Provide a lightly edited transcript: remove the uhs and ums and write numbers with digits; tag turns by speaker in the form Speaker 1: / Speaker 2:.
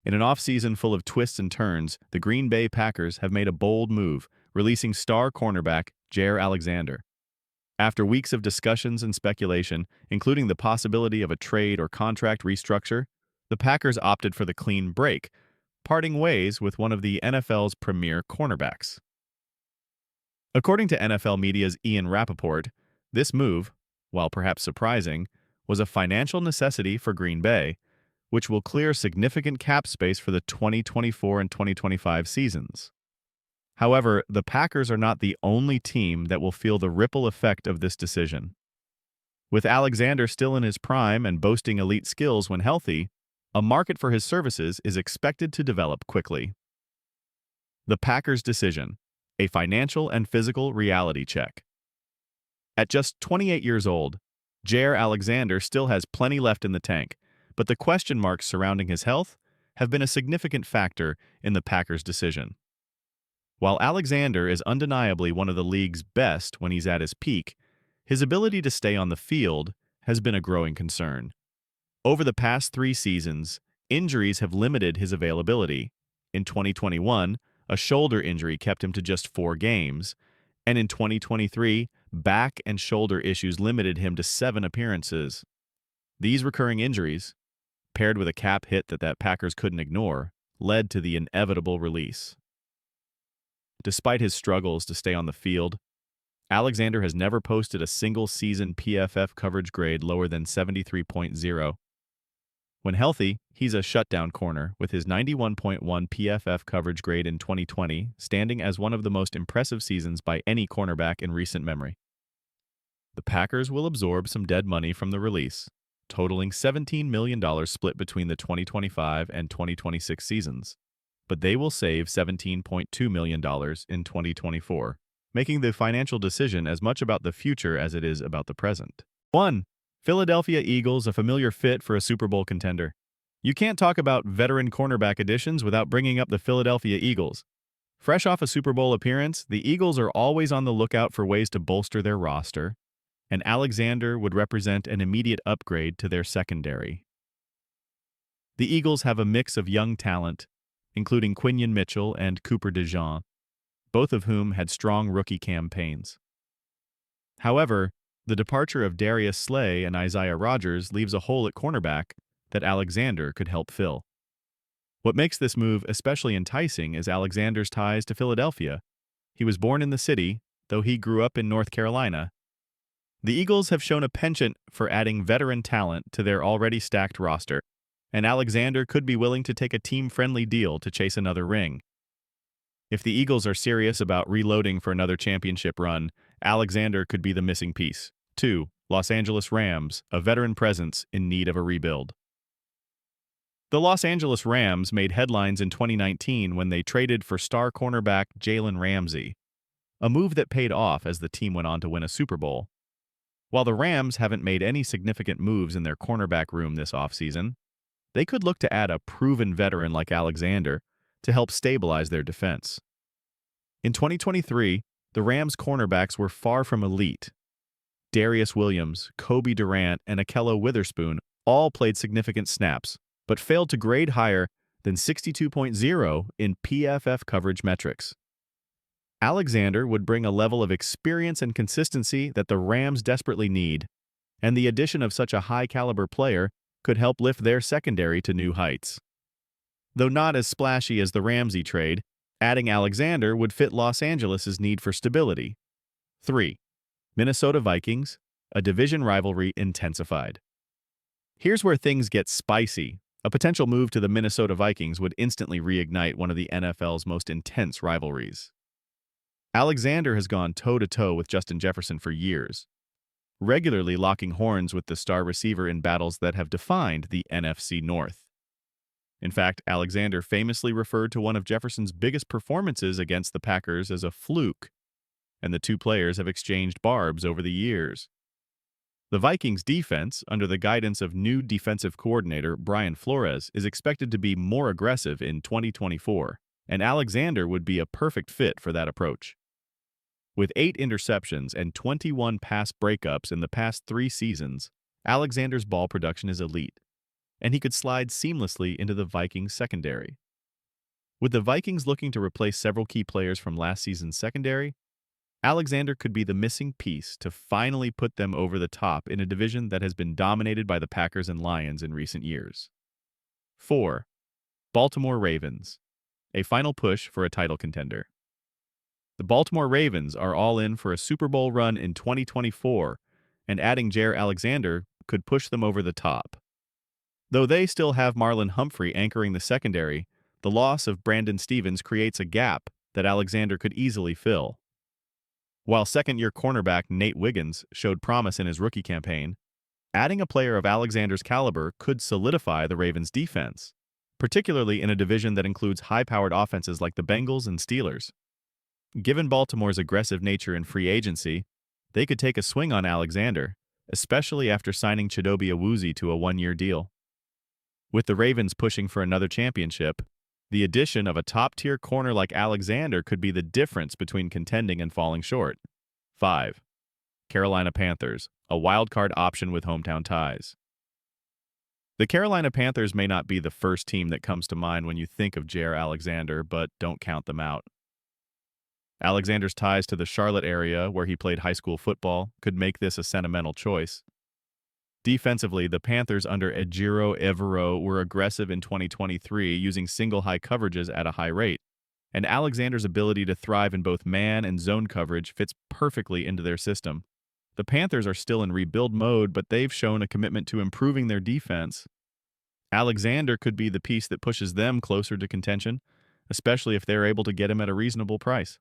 Speaker 1: In an offseason full of twists and turns, the Green Bay Packers have made a bold move, releasing star cornerback Jaire Alexander. After weeks of discussions and speculation, including the possibility of a trade or contract restructure, the Packers opted for the clean break, parting ways with one of the NFL's premier cornerbacks. According to NFL media's Ian Rappaport, this move, while perhaps surprising, was a financial necessity for Green Bay, which will clear significant cap space for the 2024 and 2025 seasons. However, the Packers are not the only team that will feel the ripple effect of this decision. With Alexander still in his prime and boasting elite skills when healthy, a market for his services is expected to develop quickly. The Packers' decision, a financial and physical reality check. At just 28 years old, Jaire Alexander still has plenty left in the tank, but the question marks surrounding his health have been a significant factor in the Packers' decision. While Alexander is undeniably one of the league's best when he's at his peak, his ability to stay on the field has been a growing concern. Over the past 3 seasons, injuries have limited his availability. In 2021, a shoulder injury kept him to just 4 games, and in 2023, back and shoulder issues limited him to 7 appearances. These recurring injuries, paired with a cap hit that Packers couldn't ignore, led to the inevitable release. Despite his struggles to stay on the field, Alexander has never posted a single-season PFF coverage grade lower than 73.0. When healthy, he's a shutdown corner, with his 91.1 PFF coverage grade in 2020 standing as one of the most impressive seasons by any cornerback in recent memory. The Packers will absorb some dead money from the release, totaling $17 million split between the 2025 and 2026 seasons, but they will save $17.2 million in 2024, making the financial decision as much about the future as it is about the present. 1. Philadelphia Eagles, a familiar fit for a Super Bowl contender. You can't talk about veteran cornerback additions without bringing up the Philadelphia Eagles. Fresh off a Super Bowl appearance, the Eagles are always on the lookout for ways to bolster their roster, and Alexander would represent an immediate upgrade to their secondary. The Eagles have a mix of young talent, including Quinyon Mitchell and Cooper DeJean, both of whom had strong rookie campaigns. However, the departure of Darius Slay and Isaiah Rodgers leaves a hole at cornerback that Alexander could help fill. What makes this move especially enticing is Alexander's ties to Philadelphia. He was born in the city, though he grew up in North Carolina. The Eagles have shown a penchant for adding veteran talent to their already stacked roster, and Alexander could be willing to take a team-friendly deal to chase another ring. If the Eagles are serious about reloading for another championship run, Alexander could be the missing piece. 2. Los Angeles Rams, a veteran presence in need of a rebuild. The Los Angeles Rams made headlines in 2019 when they traded for star cornerback Jalen Ramsey, a move that paid off as the team went on to win a Super Bowl. While the Rams haven't made any significant moves in their cornerback room this offseason, they could look to add a proven veteran like Alexander to help stabilize their defense. In 2023, the Rams' cornerbacks were far from elite. Darius Williams, Kobe Durant, and Akello Witherspoon all played significant snaps, but failed to grade higher than 62.0 in PFF coverage metrics. Alexander would bring a level of experience and consistency that the Rams desperately need, and the addition of such a high-caliber player could help lift their secondary to new heights. Though not as splashy as the Ramsey trade, adding Alexander would fit Los Angeles' need for stability. 3. Minnesota Vikings, a division rivalry intensified. Here's where things get spicy. A potential move to the Minnesota Vikings would instantly reignite one of the NFL's most intense rivalries. Alexander has gone toe-to-toe with Justin Jefferson for years, regularly locking horns with the star receiver in battles that have defined the NFC North. In fact, Alexander famously referred to one of Jefferson's biggest performances against the Packers as a fluke, and the two players have exchanged barbs over the years. The Vikings' defense, under the guidance of new defensive coordinator Brian Flores, is expected to be more aggressive in 2024, and Alexander would be a perfect fit for that approach. With 8 interceptions and 21 pass breakups in the past 3 seasons, Alexander's ball production is elite. and he could slide seamlessly into the Vikings secondary. With the Vikings looking to replace several key players from last season's secondary, Alexander could be the missing piece to finally put them over the top in a division that has been dominated by the Packers and Lions in recent years. 4. Baltimore Ravens. A final push for a title contender. The Baltimore Ravens are all in for a Super Bowl run in 2024, and adding Jaire Alexander could push them over the top. Though they still have Marlon Humphrey anchoring the secondary, the loss of Brandon Stevens creates a gap that Alexander could easily fill. While second-year cornerback Nate Wiggins showed promise in his rookie campaign, adding a player of Alexander's caliber could solidify the Ravens' defense, particularly in a division that includes high-powered offenses like the Bengals and Steelers. Given Baltimore's aggressive nature in free agency, they could take a swing on Alexander, especially after signing Chidobe Awuzie to a one-year deal. With the Ravens pushing for another championship, the addition of a top-tier corner like Alexander could be the difference between contending and falling short. 5. Carolina Panthers, a wildcard option with hometown ties. The Carolina Panthers may not be the first team that comes to mind when you think of Jaire Alexander, but don't count them out. Alexander's ties to the Charlotte area, where he played high school football, could make this a sentimental choice. Defensively, the Panthers under Ejiro Evero were aggressive in 2023, using single high coverages at a high rate, and Alexander's ability to thrive in both man and zone coverage fits perfectly into their system. The Panthers are still in rebuild mode, but they've shown a commitment to improving their defense. Alexander could be the piece that pushes them closer to contention, especially if they're able to get him at a reasonable price.